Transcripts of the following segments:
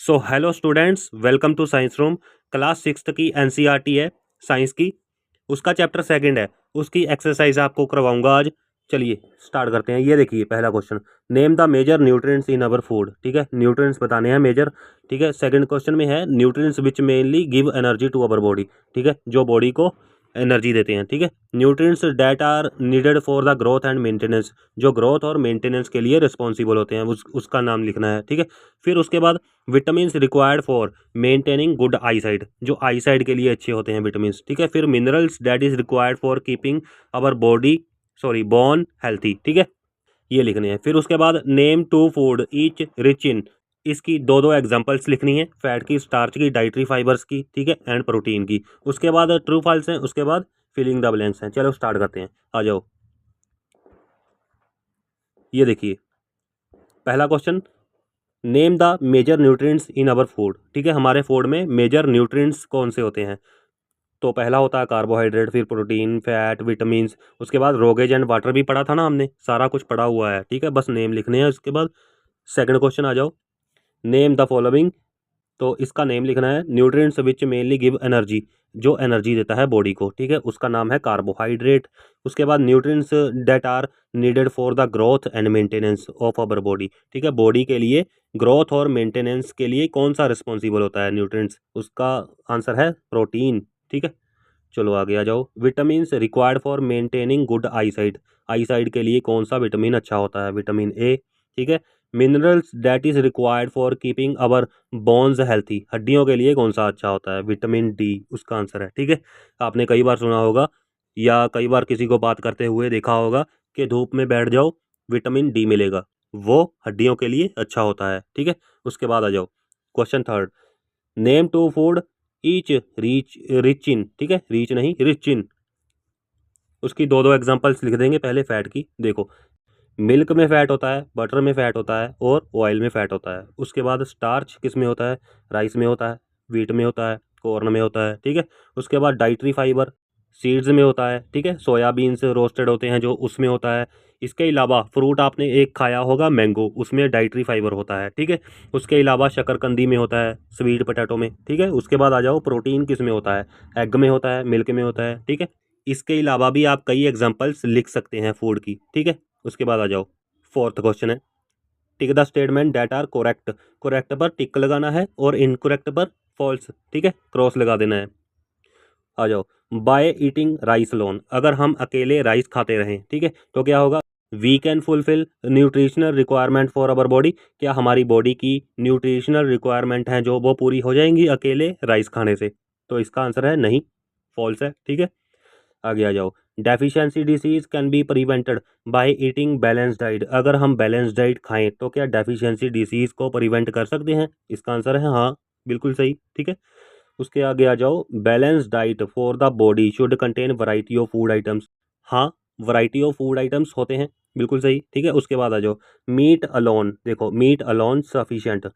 So hello students, welcome to science room. Class 6 की NCERT है science की, उसका चैप्टर सेकंड है, उसकी एक्सरसाइज आपको करवाऊंगा आज। चलिए स्टार्ट करते हैं। ये देखिए पहला question, name the major nutrients in our food. ठीक है, न्यूट्रिएंट्स बताने हैं मेजर। ठीक है, सेकंड क्वेश्चन में है nutrients which mainly give energy to our body. ठीक है, जो बॉडी को एनर्जी देते हैं। ठीक है, nutrients that are needed for the growth and maintenance, जो ग्रोथ और मेंटेनेंस के लिए रिस्पॉन्सिबल होते हैं, उसका नाम लिखना है। ठीक है, फिर उसके बाद vitamin required for maintaining good eyesight, जो आईसाइट के लिए अच्छे होते हैं विटामिन। ठीक है, फिर minerals that is required for keeping our body bone healthy. ठीक है, ये लिखने हैं। फिर उसके बाद name two food each rich in, इसकी दो दो एग्जांपल्स लिखनी है, फैट की, स्टार्च की, डाइटरी फाइबर्स की। ठीक है, एंड प्रोटीन की। उसके बाद ट्रू फॉल्स हैं, उसके बाद फिलिंग द ब्लैंक्स हैं। चलो स्टार्ट करते हैं, आ जाओ। ये देखिए पहला question, name the major nutrients in our food. ठीक है, हमारे फूड में मेजर न्यूट्रिएंट्स कौन से होते हैं? तो पहला होता है कार्बोहाइड्रेट, फिर प्रोटीन, फैट, विटामिन्स। उसके बाद रोगेज एंड वाटर भी पढ़ा था ना हमने, सारा कुछ पढ़ा हुआ है। ठीक है, बस नेम लिखने हैं। उसके बाद सेकंड क्वेश्चन आ जाओ, नेम द फॉलोइंग। तो इसका नेम लिखना है nutrients which mainly give energy, जो एनर्जी देता है बॉडी को। ठीक है, उसका नाम है कार्बोहाइड्रेट। उसके बाद nutrients that are needed for the growth and maintenance of our body. ठीक है, बॉडी के लिए ग्रोथ और मेंटेनेंस के लिए कौन सा रिस्पॉन्सिबल होता है न्यूट्रिएंट्स? उसका आंसर है प्रोटीन। ठीक है, चलो आगे आ जाओ। Vitamin required for maintaining good eyesight, eyesight के लिए कौन सा विटामिन अच्छा होता है? Vitamin A. ठीक है, minerals that is required for keeping our bones healthy, हड्डियों के लिए कौन सा अच्छा होता है? विटामिन डी उसका आंसर है। ठीक है, आपने कई बार सुना होगा या कई बार किसी को बात करते हुए देखा होगा कि धूप में बैठ जाओ विटामिन डी मिलेगा, वो हड्डियों के लिए अच्छा होता है। ठीक है, उसके बाद आ जाओ question third, name two food each rich rich in. ठीक है, रीच नहीं, रिच इन। उसकी दो दो एग्जांपल्स लिख देंगे। पहले फैट की देखो, मिल्क में फैट होता है, बटर में फैट होता है और ऑयल में फैट होता है। उसके बाद स्टार्च किस में होता है? राइस में होता है, व्हीट में होता है, कॉर्न में होता है। ठीक है, उसके बाद डाइटरी फाइबर सीड्स में होता है। ठीक है, सोयाबीन्स रोस्टेड होते हैं जो, उसमें होता है। इसके अलावा फ्रूट आपने एक खाया होगा मैंगो, उसमें डाइटरी फाइबर होता है। ठीक है, उसके अलावा शकरकंदी में होता है, स्वीट पोटैटो में। ठीक है, उसके बाद आ जाओ प्रोटीन किस में होता है? एग में होता है, मिल्क में होता है। ठीक है, इसके अलावा भी आप कई एग्जांपल्स लिख सकते हैं फूड की। ठीक है, उसके बाद आ जाओ फोर्थ क्वेश्चन है, tick the statement that are correct. Correct पर टिक लगाना है और इनकोरेक्ट पर फॉल्स। ठीक है, क्रॉस लगा देना है। आ जाओ, बाय ईटिंग राइस लोन, अगर हम अकेले राइस खाते रहें, ठीक है, तो क्या होगा? We can fulfil nutritional requirement for our body, क्या हमारी बॉडी की न्यूट्रिशनल रिक्वायरमेंट हैं जो वो पूरी हो जाएंगी अकेले राइस खाने से? तो इसका आंसर है नहीं, फॉल्स है। ठीक है, आगे आ जाओ, deficiency disease can be prevented by eating balance diet, अगर हम बैलेंस डाइट खाएं तो क्या डेफिशिएंसी डिसीज को प्रिवेंट कर सकते हैं? इसका आंसर है हाँ, बिल्कुल सही। ठीक है, उसके आगे आ जाओ, balance diet for the body should contain variety of food items, हाँ, वैरायटी ऑफ फूड आइटम्स होते हैं, बिल्कुल सही। ठीक है, उसके बाद आ जाओ, मीट अलोन, देखो meat alone sufficient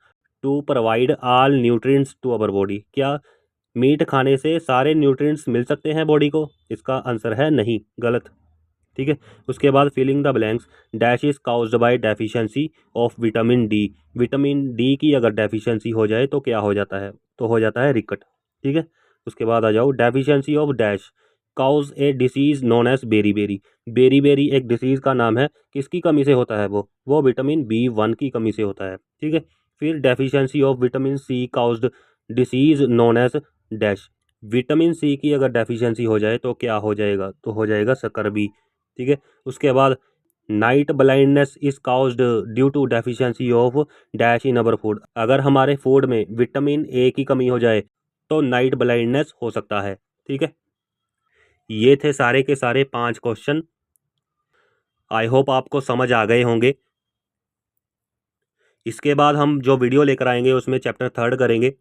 to provide all nutrients to our body, क्या मीट खाने से सारे न्यूट्रिएंट्स मिल सकते हैं बॉडी को? इसका आंसर है नहीं, गलत। ठीक है, उसके बाद filling the blanks, dash is caused by deficiency of vitamin D, vitamin D की अगर डेफिशिएंसी हो जाए तो क्या हो जाता है? तो हो जाता है रिकट। ठीक है, उसके बाद आ जाओ, deficiency of dash cause a disease known as berry berry, berry berry एक डिसीज का नाम है, किसकी कमी से होता है? वो विटामिन B1 की कमी से होता है। ठीक है, फिर deficiency of vitamin C caused disease known as dash, vitamin C की अगर डेफिशिएंसी हो जाए तो क्या हो जाएगा? तो हो जाएगा स्कर्वी। ठीक है, उसके बाद night blindness is caused due to deficiency of dash in our food, अगर हमारे फूड में विटामिन ए की कमी हो जाए तो नाइट ब्लाइंडनेस हो सकता है। ठीक है, ये थे सारे के सारे 5 क्वेश्चन। आई होप आपको समझ आ गए होंगे। इसके बाद हम जो वीडियो लेकर आएंगे उसमें चैप्टर थर्ड करेंगे।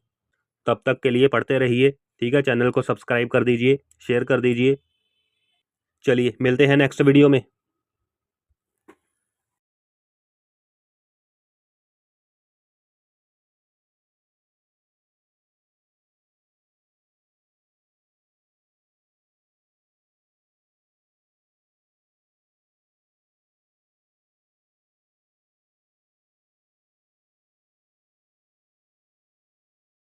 तब तक के लिए पढ़ते रहिए। ठीक है, चैनल को सब्सक्राइब कर दीजिए, शेयर कर दीजिए। चलिए मिलते हैं नेक्स्ट वीडियो में।